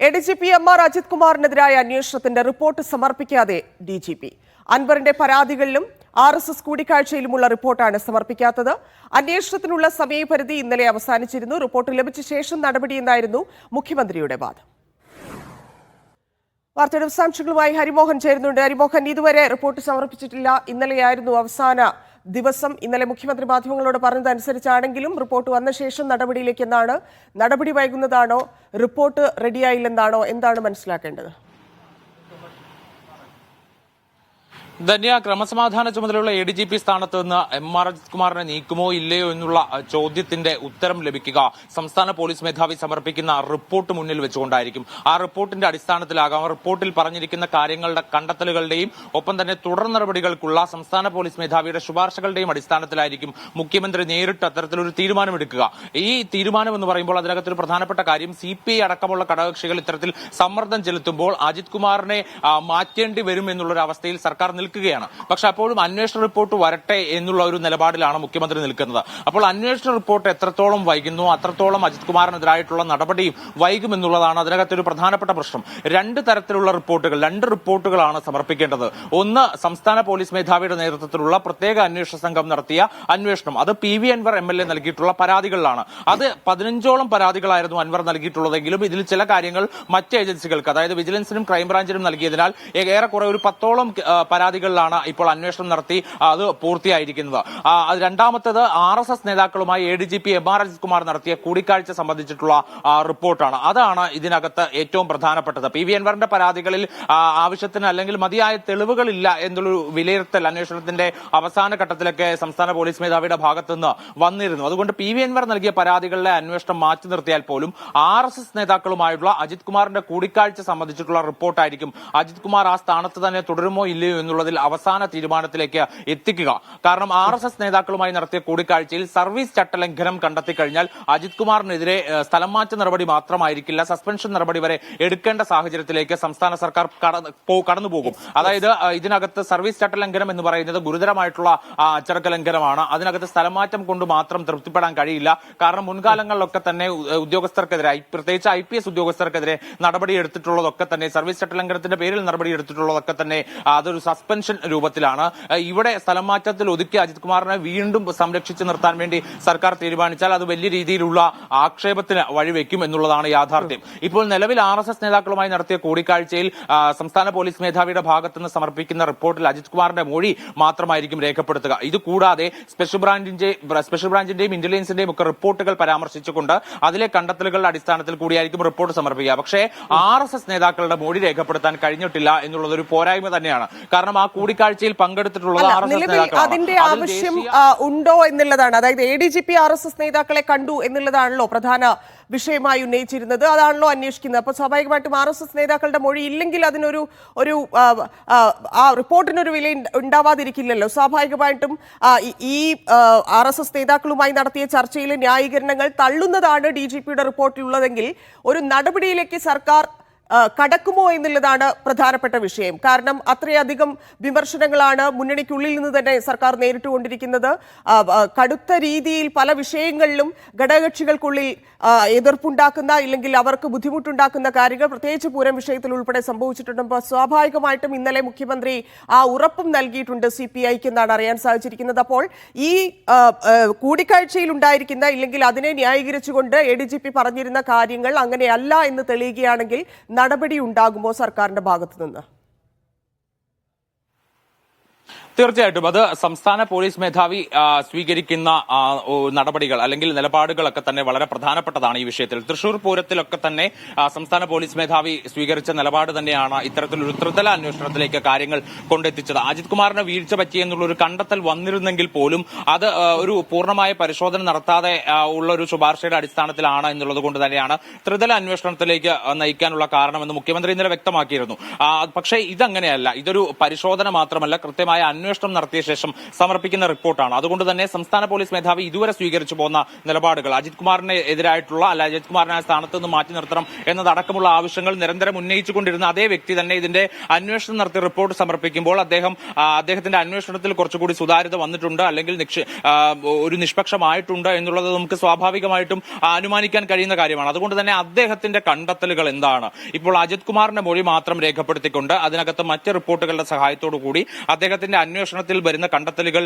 ADGP MR Ajith കുമാറിനെതിരായ അന്വേഷണത്തിന്റെ report സമർപ്പിക്കാതെ DGP. അൻവറിന്റെ പരാതികളിലും RSS കൂടിക്കാഴ്ചയിലുമുള്ള റിപ്പോർട്ടാണ് സമർപ്പിക്കാത്തത്. അന്വേഷണത്തിനുള്ള സമയപരിധി ഇന്നലെ അവസാനിച്ചിരുന്നു. റിപ്പോർട്ട് ലഭിച്ച ശേഷം നടപടിയെന്നായിരുന്നു മുഖ്യമന്ത്രിയുടെ വാദം. വാർത്തയുടെ വിശദാംശങ്ങളുമായി ഹരിമോഹൻ ചേരുന്നുണ്ട്. ഹരിമോഹൻ, ഇതുവരെ റിപ്പോർട്ട് സമർപ്പിച്ചിട്ടില്ല. ഇന്നലെയായിരുന്നു അവസാന ദിവസം. ഇന്നലെ മുഖ്യമന്ത്രി മാധ്യമങ്ങളോട് പറഞ്ഞതനുസരിച്ചാണെങ്കിലും റിപ്പോർട്ട് വന്ന ശേഷം നടപടിയിലേക്ക് എന്നാണ്. നടപടി വൈകുന്നതാണോ, റിപ്പോർട്ട് റെഡിയായില്ലെന്നാണോ, എന്താണ് മനസ്സിലാക്കേണ്ടത്? ധന്യ, ക്രമസമാധാന ചുമതലയുള്ള ADGP സ്ഥാനത്ത് നിന്ന് MR അജിത് കുമാറിനെ നീക്കുമോ ഇല്ലയോ എന്നുള്ള ചോദ്യത്തിന്റെ ഉത്തരം ലഭിക്കുക സംസ്ഥാന പോലീസ് മേധാവി സമർപ്പിക്കുന്ന റിപ്പോർട്ട് മുന്നിൽ വെച്ചുകൊണ്ടായിരിക്കും. ആ റിപ്പോർട്ടിന്റെ അടിസ്ഥാനത്തിലാകാം. റിപ്പോർട്ടിൽ പറഞ്ഞിരിക്കുന്ന കാര്യങ്ങളുടെ കണ്ടെത്തലുകളുടെയും ഒപ്പം തന്നെ തുടർ നടപടികൾക്കുള്ള സംസ്ഥാന പോലീസ് മേധാവിയുടെ ശുപാർശകളുടെയും അടിസ്ഥാനത്തിലായിരിക്കും മുഖ്യമന്ത്രി നേരിട്ട് അത്തരത്തിലൊരു തീരുമാനമെടുക്കുക. ഈ തീരുമാനം എന്ന് പറയുമ്പോൾ അതിനകത്തൊരു പ്രധാനപ്പെട്ട കാര്യം, CPI അടക്കമുള്ള ഘടകകക്ഷികൾ ഇത്തരത്തിൽ സമ്മർദ്ദം ചെലുത്തുമ്പോൾ അജിത് കുമാറിനെ മാറ്റേണ്ടി വരും എന്നുള്ളൊരു അവസ്ഥയിൽ സർക്കാർ നിൽക്കുകയാണ്. പക്ഷെ അപ്പോഴും അന്വേഷണ റിപ്പോർട്ട് വരട്ടെ എന്നുള്ള ഒരു നിലപാടിലാണ് മുഖ്യമന്ത്രി നിൽക്കുന്നത്. അപ്പോൾ അന്വേഷണ റിപ്പോർട്ട് എത്രത്തോളം വൈകുന്നു അത്രത്തോളം അജിത് കുമാറിനെതിരായിട്ടുള്ള നടപടിയും വൈകുമെന്നുള്ളതാണ് അതിനകത്തൊരു പ്രധാനപ്പെട്ട പ്രശ്നം. രണ്ട് റിപ്പോർട്ടുകളാണ് സമർപ്പിക്കേണ്ടത്. ഒന്ന്, സംസ്ഥാന പോലീസ് മേധാവിയുടെ നേതൃത്വത്തിലുള്ള പ്രത്യേക അന്വേഷണ സംഘം നടത്തിയ അന്വേഷണം. അത് PV അൻവർ MLA നൽകിയിട്ടുള്ള പരാതികളിലാണ്. അത് 15ഓളം പരാതികളായിരുന്നു അൻവർ നൽകിയിട്ടുള്ളതെങ്കിലും ഇതിൽ ചില കാര്യങ്ങൾ മറ്റ് ഏജൻസികൾക്ക്, അതായത് വിജിലൻസിനും ക്രൈംബ്രാഞ്ചിനും നൽകിയതിനാൽ ഏറെക്കുറെ ഒരു 10ഓളം പരാതികളിലാണ് ഇപ്പോൾ അന്വേഷണം നടത്തി അത് പൂർത്തിയായിരിക്കുന്നത്. രണ്ടാമത്തേത് RSS നേതാക്കളുമായി ADGP MR അജിത് കുമാർ നടത്തിയ കൂടിക്കാഴ്ച സംബന്ധിച്ചിട്ടുള്ള റിപ്പോർട്ടാണ്. അതാണ് ഇതിനകത്ത് ഏറ്റവും പ്രധാനപ്പെട്ടത്. PV അൻവറിന്റെ പരാതികളിൽ ആവശ്യത്തിന് അല്ലെങ്കിൽ മതിയായ തെളിവുകളില്ല എന്നുള്ളൊരു വിലയിരുത്തൽ അന്വേഷണത്തിന്റെ അവസാന ഘട്ടത്തിലൊക്കെ സംസ്ഥാന പോലീസ് മേധാവിയുടെ ഭാഗത്തുനിന്ന് വന്നിരുന്നു. അതുകൊണ്ട് PV അൻവർ നൽകിയ പരാതികളിലെ അന്വേഷണം മാറ്റി നിർത്തിയാൽ പോലും RSS നേതാക്കളുമായുള്ള അജിത് കുമാറിന്റെ കൂടിക്കാഴ്ച സംബന്ധിച്ചിട്ടുള്ള റിപ്പോർട്ടായിരിക്കും അജിത് കുമാർ ആ സ്ഥാനത്ത് തന്നെ തുടരുമോ ഇല്ലയോ എന്നുള്ളതിൽ അവസാന തീരുമാനത്തിലേക്ക് എത്തിക്കുക. കാരണം RSS നേതാക്കളുമായി നടത്തിയ കൂടിക്കാഴ്ചയിൽ സർവീസ് ചട്ടലംഘനം കണ്ടെത്തിക്കഴിഞ്ഞാൽ അജിത് കുമാറിനെതിരെ സ്ഥലം മാറ്റ നടപടി മാത്രമായിരിക്കില്ല, സസ്പെൻഷൻ നടപടി വരെ എടുക്കേണ്ട സാഹചര്യത്തിലേക്ക് സംസ്ഥാന സർക്കാർ കടന്നുപോകും. അതായത് ഇതിനകത്ത് സർവീസ് ചട്ടലംഘനം എന്ന് പറയുന്നത് ഗുരുതരമായിട്ടുള്ള അച്ചടക്ക ലംഘനമാണ്. അതിനകത്ത് സ്ഥലം മാറ്റം കൊണ്ട് മാത്രം തൃപ്തിപ്പെടാൻ കഴിയില്ല. കാരണം മുൻകാലങ്ങളിലൊക്കെ തന്നെ ഉദ്യോഗസ്ഥർക്കെതിരെ, പ്രത്യേകിച്ച് IPS ഉദ്യോഗസ്ഥർക്കെതിരെ നടപടിയെടുത്തിട്ടുള്ളതൊക്കെ തന്നെ, സർവീസ് ചട്ടലംഘനത്തിന്റെ പേരിൽ നടപടിയെടുത്തിട്ടുള്ളതൊക്കെ തന്നെ അതൊരു സസ്പെൻഷൻ രൂപത്തിലാണ്. ഇവിടെ സ്ഥലം മാറ്റത്തിൽ ഒതുക്കി അജിത് കുമാറിനെ വീണ്ടും സംരക്ഷിച്ചു നിർത്താൻ വേണ്ടി സർക്കാർ തീരുമാനിച്ചാൽ അത് വലിയ രീതിയിലുള്ള ആക്ഷേപത്തിന് വഴിവെക്കും എന്നുള്ളതാണ് യാഥാർത്ഥ്യം. ഇപ്പോൾ നിലവിൽ RSS നേതാക്കളുമായി നടത്തിയ കൂടിക്കാഴ്ചയിൽ സംസ്ഥാന പോലീസ് മേധാവിയുടെ ഭാഗത്തുനിന്ന് സമർപ്പിക്കുന്ന റിപ്പോർട്ടിൽ അജിത് കുമാറിന്റെ മൊഴി മാത്രമായിരിക്കും രേഖപ്പെടുത്തുക. ഇത് കൂടാതെ സ്പെഷ്യൽ ബ്രാഞ്ചിന്റെയും ഇന്റലിജൻസിന്റെയും ഒക്കെ റിപ്പോർട്ടുകൾ പരാമർശിച്ചുകൊണ്ട് അതിലെ കണ്ടെത്തലുകളുടെ അടിസ്ഥാനത്തിൽ കൂടിയായിരിക്കും റിപ്പോർട്ട് സമർപ്പിക്കുക. പക്ഷേ RSS നേതാക്കളുടെ മൊഴി രേഖപ്പെടുത്താൻ കഴിഞ്ഞിട്ടില്ല എന്നുള്ളതൊരു പോരായ്മ തന്നെയാണ്. കാരണം ആ കൂടിക്കാഴ്ചയിൽ പങ്കെടുത്തിട്ടുള്ളത് അതിന്റെ ആവശ്യം ഉണ്ടോ എന്നുള്ളതാണ്. അതായത് ADGP RSS നേതാക്കളെ കണ്ടു എന്നുള്ളതാണല്ലോ പ്രധാന വിഷയമായി ഉന്നയിച്ചിരുന്നത്. അതാണല്ലോ അന്വേഷിക്കുന്നത്. അപ്പോൾ സ്വാഭാവികമായിട്ടും RSS നേതാക്കളുടെ മൊഴി ഇല്ലെങ്കിൽ അതിനൊരു ആ റിപ്പോർട്ടിനൊരു വില ഉണ്ടാവാതിരിക്കില്ലല്ലോ. സ്വാഭാവികമായിട്ടും ഈ RSS നേതാക്കളുമായി നടത്തിയ ചർച്ചയിലെ ന്യായീകരണങ്ങൾ തള്ളുന്നതാണ് DGPയുടെ റിപ്പോർട്ടിലുള്ളതെങ്കിൽ ഒരു നടപടിയിലേക്ക് സർക്കാർ കടക്കുമോ എന്നുള്ളതാണ് പ്രധാനപ്പെട്ട വിഷയം. കാരണം അത്രയധികം വിമർശനങ്ങളാണ് മുന്നണിക്കുള്ളിൽ നിന്ന് തന്നെ സർക്കാർ നേരിട്ടുകൊണ്ടിരിക്കുന്നത്. കടുത്ത രീതിയിൽ പല വിഷയങ്ങളിലും ഘടകകക്ഷികൾക്കുള്ളിൽ എതിർപ്പുണ്ടാക്കുന്ന, ഇല്ലെങ്കിൽ അവർക്ക് ബുദ്ധിമുട്ടുണ്ടാക്കുന്ന കാര്യങ്ങൾ പ്രത്യേകിച്ച് പൂരം വിഷയത്തിൽ ഉൾപ്പെടെ സംഭവിച്ചിട്ടുണ്ട്. അപ്പോൾ സ്വാഭാവികമായിട്ടും ഇന്നലെ മുഖ്യമന്ത്രി ആ ഉറപ്പും നൽകിയിട്ടുണ്ട് CPIക്ക് എന്നാണ് അറിയാൻ സാധിച്ചിരിക്കുന്നത്. അപ്പോൾ ഈ കൂടിക്കാഴ്ചയിൽ ഉണ്ടായിരിക്കുന്ന, ഇല്ലെങ്കിൽ അതിനെ ന്യായീകരിച്ചുകൊണ്ട് ADGP പറഞ്ഞിരുന്ന കാര്യങ്ങൾ അങ്ങനെയല്ല എന്ന് തെളിയുകയാണെങ്കിൽ നടപടി ഉണ്ടാകുമോ സർക്കാരിന്റെ ഭാഗത്തു നിന്ന്? തീർച്ചയായിട്ടും അത് സംസ്ഥാന പോലീസ് മേധാവി സ്വീകരിക്കുന്ന നടപടികൾ അല്ലെങ്കിൽ നിലപാടുകളൊക്കെ തന്നെ വളരെ പ്രധാനപ്പെട്ടതാണ് ഈ വിഷയത്തിൽ. തൃശൂർ പൂരത്തിലൊക്കെ തന്നെ സംസ്ഥാന പോലീസ് മേധാവി സ്വീകരിച്ച നിലപാട് തന്നെയാണ് ഇത്തരത്തിലൊരു ത്രിതല അന്വേഷണത്തിലേക്ക് കാര്യങ്ങൾ കൊണ്ടെത്തിച്ചത്. അജിത് കുമാറിന് വീഴ്ച പറ്റിയെന്നുള്ളൊരു കണ്ടെത്തൽ വന്നിരുന്നെങ്കിൽ പോലും അത് ഒരു പൂർണ്ണമായ പരിശോധന നടത്താതെ ഉള്ള ഒരു ശുപാർശയുടെ അടിസ്ഥാനത്തിലാണ് എന്നുള്ളത് കൊണ്ട് തന്നെയാണ് ത്രിതല അന്വേഷണത്തിലേക്ക് നയിക്കാനുള്ള കാരണമെന്ന് മുഖ്യമന്ത്രി ഇന്നലെ വ്യക്തമാക്കിയിരുന്നു. പക്ഷേ ഇതങ്ങനെയല്ല. ഇതൊരു പരിശോധന മാത്രമല്ല, കൃത്യമായ അന്വേഷണം അന്വേഷണം നടത്തിയ ശേഷം സമർപ്പിക്കുന്ന റിപ്പോർട്ടാണ്. അതുകൊണ്ട് തന്നെ സംസ്ഥാന പോലീസ് മേധാവി ഇതുവരെ സ്വീകരിച്ചു പോകുന്ന നിലപാടുകൾ അജിത് കുമാറിന് എതിരായിട്ടുള്ള അജിത് കുമാറിനെ ആ സ്ഥാനത്ത് നിന്ന് മാറ്റി നിർത്തണം എന്നതടക്കമുള്ള ആവശ്യങ്ങൾ നിരന്തരം ഉന്നയിച്ചുകൊണ്ടിരുന്ന അതേ വ്യക്തി തന്നെ ഇതിന്റെ അന്വേഷണം നടത്തി റിപ്പോർട്ട് സമർപ്പിക്കുമ്പോൾ അദ്ദേഹത്തിന്റെ അന്വേഷണത്തിൽ കുറച്ചുകൂടി സുതാര്യത വന്നിട്ടുണ്ട്, അല്ലെങ്കിൽ ഒരു നിഷ്പക്ഷമായിട്ടുണ്ട് എന്നുള്ളത് നമുക്ക് സ്വാഭാവികമായിട്ടും അനുമാനിക്കാൻ കഴിയുന്ന കാര്യമാണ്. അതുകൊണ്ട് തന്നെ അദ്ദേഹത്തിന്റെ കണ്ടെത്തലുകൾ എന്താണ്? ഇപ്പോൾ അജിത് കുമാറിന്റെ മൊഴി മാത്രം രേഖപ്പെടുത്തിക്കൊണ്ട് അതിനകത്ത് മറ്റ് റിപ്പോർട്ടുകളുടെ സഹായത്തോടു കൂടി അദ്ദേഹത്തിന്റെ അന്വേഷണത്തിൽ വരുന്ന കണ്ടെത്തലുകൾ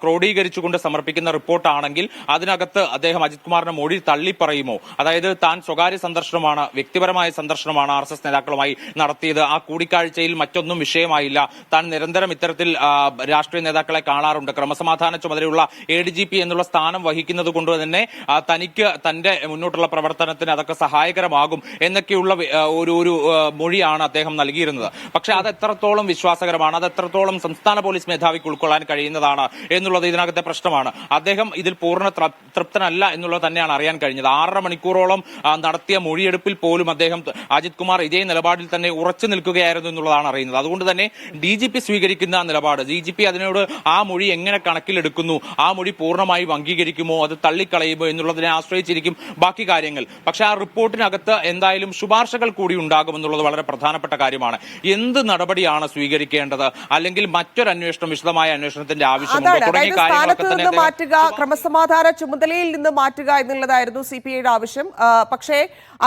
ക്രോഡീകരിച്ചുകൊണ്ട് സമർപ്പിക്കുന്ന റിപ്പോർട്ടാണെങ്കിൽ അതിനകത്ത് അദ്ദേഹം അജിത് കുമാറിന്റെ മൊഴി തള്ളിപ്പറയുമോ? അതായത് താൻ സ്വകാര്യ സന്ദർശനമാണ്, വ്യക്തിപരമായ സന്ദർശനമാണ് RSS നേതാക്കളുമായി നടത്തിയത്, ആ കൂടിക്കാഴ്ചയിൽ മറ്റൊന്നും വിഷയമായില്ല, താൻ നിരന്തരം ഇത്തരത്തിൽ രാഷ്ട്രീയ നേതാക്കളെ കാണാറുണ്ട്, ക്രമസമാധാന ചുമതലയുള്ള ADGP എന്നുള്ള സ്ഥാനം വഹിക്കുന്നത് കൊണ്ട് തന്നെ തനിക്ക് തന്റെ മുന്നോട്ടുള്ള പ്രവർത്തനത്തിന് അതൊക്കെ സഹായകരമാകും എന്നൊക്കെയുള്ള ഒരു മൊഴിയാണ് അദ്ദേഹം നൽകിയിരുന്നത്. പക്ഷെ അത് എത്രത്തോളം വിശ്വാസകരമാണ്, അത് എത്രത്തോളം സംസ്ഥാന പോലീസ് മേധാവിക്ക് ഉൾക്കൊള്ളാൻ കഴിയുന്നതാണ് എന്നുള്ളത് ഇതിനകത്തെ പ്രശ്നമാണ്. അദ്ദേഹം ഇതിൽ പൂർണ്ണ തൃപ്തനല്ല എന്നുള്ളത് തന്നെയാണ് അറിയാൻ കഴിഞ്ഞത്. 6.5 മണിക്കൂറോളം നടത്തിയ മൊഴിയെടുപ്പിൽ പോലും അദ്ദേഹം അജിത് കുമാർ ഇതേ നിലപാടിൽ തന്നെ ഉറച്ചു നിൽക്കുകയായിരുന്നു എന്നുള്ളതാണ് അറിയുന്നത്. അതുകൊണ്ട് തന്നെ DGP സ്വീകരിക്കുന്ന നിലപാട്, DGP അതിനോട് ആ മൊഴി എങ്ങനെ കണക്കിലെടുക്കുന്നു, ആ മൊഴി പൂർണ്ണമായും അംഗീകരിക്കുമോ, അത് തള്ളിക്കളയുമോ എന്നുള്ളതിനെ ആശ്രയിച്ചിരിക്കും ബാക്കി കാര്യങ്ങൾ. പക്ഷെ ആ റിപ്പോർട്ടിനകത്ത് എന്തായാലും ശുപാർശകൾ കൂടി ഉണ്ടാകുമെന്നുള്ളത് വളരെ പ്രധാനപ്പെട്ട കാര്യമാണ്. എന്ത് നടപടിയാണ് സ്വീകരിക്കേണ്ടത്, അല്ലെങ്കിൽ മറ്റൊരു അന്വേഷണം, വിശദമായ അന്വേഷണത്തിന്റെ ആവശ്യമുണ്ടോ തുടങ്ങിയ കാര്യങ്ങളൊക്കെ തന്നെ മാറ്റുക, ക്രമസമാധാന ചുമതലയിൽ നിന്ന് മാറ്റുക എന്നുള്ളതായിരുന്നു CPIയുടെ ആവശ്യം. പക്ഷേ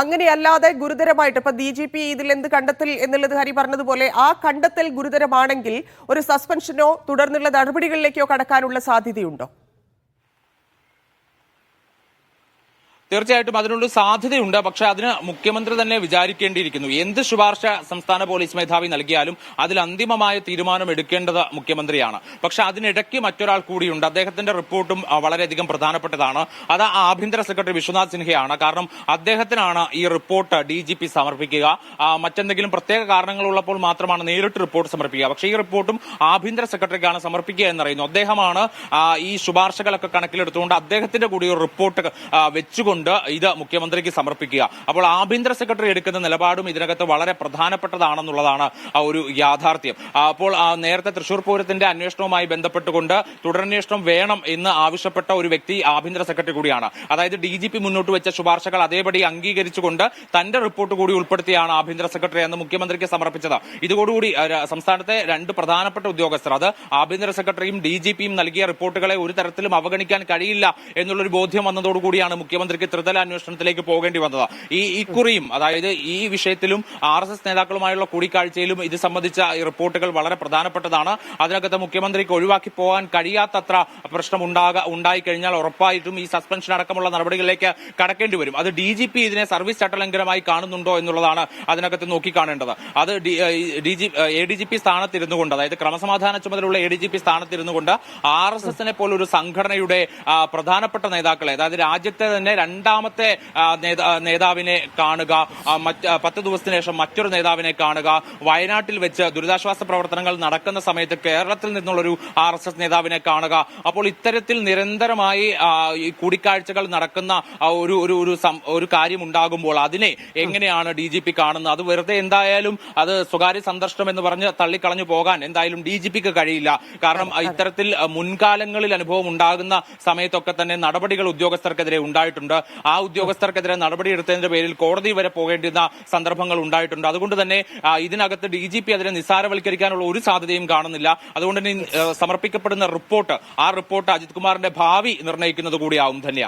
അങ്ങനെയല്ലാതെ ഗുരുതരമായിട്ട് ഇപ്പൊ DGP ഇതിൽ എന്ത് കണ്ടെത്തൽ എന്നുള്ളത് ഹരി പറഞ്ഞതുപോലെ ആ കണ്ടെത്തൽ ഗുരുതരമാണെങ്കിൽ ഒരു സസ്പെൻഷനോ തുടർന്നുള്ള നടപടികളിലേക്കോ കടക്കാനുള്ള സാധ്യതയുണ്ടോ? തീർച്ചയായിട്ടും അതിനുള്ള സാധ്യതയുണ്ട്. പക്ഷെ അതിന് മുഖ്യമന്ത്രി തന്നെ വിചാരിക്കേണ്ടിയിരിക്കുന്നു. എന്ത് ശുപാർശ സംസ്ഥാന പോലീസ് മേധാവി നൽകിയാലും അതിൽ അന്തിമമായ തീരുമാനം എടുക്കേണ്ടത് മുഖ്യമന്ത്രിയാണ്. പക്ഷെ അതിനിടയ്ക്ക് മറ്റൊരാൾ കൂടിയുണ്ട്. അദ്ദേഹത്തിന്റെ റിപ്പോർട്ടും വളരെയധികം പ്രധാനപ്പെട്ടതാണ്. അത് ആഭ്യന്തര സെക്രട്ടറി വിശ്വനാഥ് സിൻഹയാണ്. കാരണം അദ്ദേഹത്തിനാണ് ഈ റിപ്പോർട്ട് DGP സമർപ്പിക്കുക. മറ്റെന്തെങ്കിലും പ്രത്യേക കാരണങ്ങളുള്ളപ്പോൾ മാത്രമാണ് നേരിട്ട് റിപ്പോർട്ട് സമർപ്പിക്കുക. പക്ഷേ ഈ റിപ്പോർട്ടും ആഭ്യന്തര സെക്രട്ടറിക്കാണ് സമർപ്പിക്കുക എന്നറിയുന്നു. അദ്ദേഹമാണ് ഈ ശുപാർശകളൊക്കെ കണക്കിലെടുത്തുകൊണ്ട് അദ്ദേഹത്തിന്റെ കൂടി ഒരു റിപ്പോർട്ട് വെച്ചുകൊണ്ട് ഇത് മുഖ്യമന്ത്രിക്ക് സമർപ്പിക്കുക. അപ്പോൾ ആഭ്യന്തര സെക്രട്ടറി എടുക്കുന്ന നിലപാടും ഇതിനകത്ത് വളരെ പ്രധാനപ്പെട്ടതാണെന്നുള്ളതാണ് ഒരു യാഥാർത്ഥ്യം. അപ്പോൾ നേരത്തെ തൃശൂർ പൂരത്തിന്റെ അന്വേഷണവുമായി ബന്ധപ്പെട്ടുകൊണ്ട് തുടരന്വേഷണം വേണം എന്ന് ആവശ്യപ്പെട്ട ഒരു വ്യക്തി ആഭ്യന്തര സെക്രട്ടറി കൂടിയാണ്. അതായത് DGP മുന്നോട്ട് വെച്ച ശുപാർശകൾ അതേപടി അംഗീകരിച്ചുകൊണ്ട് തന്റെ റിപ്പോർട്ട് കൂടി ഉൾപ്പെടുത്തിയാണ് ആഭ്യന്തര സെക്രട്ടറി എന്ന് മുഖ്യമന്ത്രിക്ക് സമർപ്പിച്ചത്. ഇതോടുകൂടി സംസ്ഥാനത്തെ 2 പ്രധാനപ്പെട്ട ഉദ്യോഗസ്ഥർ, അത് ആഭ്യന്തര സെക്രട്ടറിയും DGPയും നൽകിയ റിപ്പോർട്ടുകളെ ഒരു തരത്തിലും അവഗണിക്കാൻ കഴിയില്ല എന്നുള്ളൊരു ബോധ്യം വന്നതോടുകൂടിയാണ് മുഖ്യമന്ത്രിക്ക് ത്രിതല അന്വേഷണത്തിലേക്ക് പോകേണ്ടി വന്നത്. ഈ കുറിയും, അതായത് ഈ വിഷയത്തിലും RSS നേതാക്കളുമായുള്ള കൂടിക്കാഴ്ചയിലും ഇത് സംബന്ധിച്ച ഈ റിപ്പോർട്ടുകൾ വളരെ പ്രധാനപ്പെട്ടതാണ്. അതിനകത്ത് മുഖ്യമന്ത്രിക്ക് ഒഴിവാക്കി പോകാൻ കഴിയാത്തത്ര പ്രശ്നം ഉണ്ടായിക്കഴിഞ്ഞാൽ ഉറപ്പായിട്ടും ഈ സസ്പെൻഷൻ അടക്കമുള്ള നടപടികളിലേക്ക് കടക്കേണ്ടി വരും. അത് DGP ഇതിനെ സർവീസ് ചട്ടലംഘനമായി കാണുന്നുണ്ടോ എന്നുള്ളതാണ് അതിനകത്ത് നോക്കിക്കാണേണ്ടത്. അത് ADGP സ്ഥാനത്തിരുന്നുകൊണ്ട്, അതായത് ക്രമസമാധാന ചുമതലയുള്ള ADGP സ്ഥാനത്തിരുന്നുകൊണ്ട് RSSനെ പോലൊരു സംഘടനയുടെ പ്രധാനപ്പെട്ട നേതാക്കളെ, അതായത് രാജ്യത്തെ തന്നെ രണ്ടാമത്തെ നേതാവിനെ കാണുക, 10 ദിവസത്തിന് ശേഷം മറ്റൊരു നേതാവിനെ കാണുക, വയനാട്ടിൽ വെച്ച് ദുരിതാശ്വാസ പ്രവർത്തനങ്ങൾ നടക്കുന്ന സമയത്ത് കേരളത്തിൽ നിന്നുള്ളൊരു RSS നേതാവിനെ കാണുക. അപ്പോൾ ഇത്തരത്തിൽ നിരന്തരമായി കൂടിക്കാഴ്ചകൾ നടക്കുന്ന ഒരു കാര്യം ഉണ്ടാകുമ്പോൾ അതിനെ എങ്ങനെയാണ് DGP കാണുന്നത്? അത് വെറുതെ എന്തായാലും അത് സ്വകാര്യ സന്ദർശനം എന്ന് പറഞ്ഞ് തള്ളിക്കളഞ്ഞു പോകാൻ എന്തായാലും DGPക്ക് കഴിയില്ല. കാരണം ഇത്തരത്തിൽ മുൻകാലങ്ങളിൽ അനുഭവം ഉണ്ടാകുന്ന സമയത്തൊക്കെ തന്നെ നടപടികൾ ഉദ്യോഗസ്ഥർക്കെതിരെ ഉണ്ടായിട്ടുണ്ട്. ആ ഉദ്യോഗസ്ഥർക്കെതിരെ നടപടിയെടുത്തതിന്റെ പേരിൽ കോടതി വരെ പോകേണ്ടുന്ന സന്ദർഭങ്ങൾ ഉണ്ടായിട്ടുണ്ട്. അതുകൊണ്ട് തന്നെ ഇതിനകത്ത് DGP അതിനെ നിസ്സാരവൽക്കരിക്കാനുള്ള ഒരു സാധ്യതയും കാണുന്നില്ല. അതുകൊണ്ട് തന്നെ സമർപ്പിക്കപ്പെടുന്ന റിപ്പോർട്ട്, ആ റിപ്പോർട്ട് അജിത് കുമാറിന്റെ ഭാവി നിർണ്ണയിക്കുന്നത് കൂടിയാവും. ധന്യ.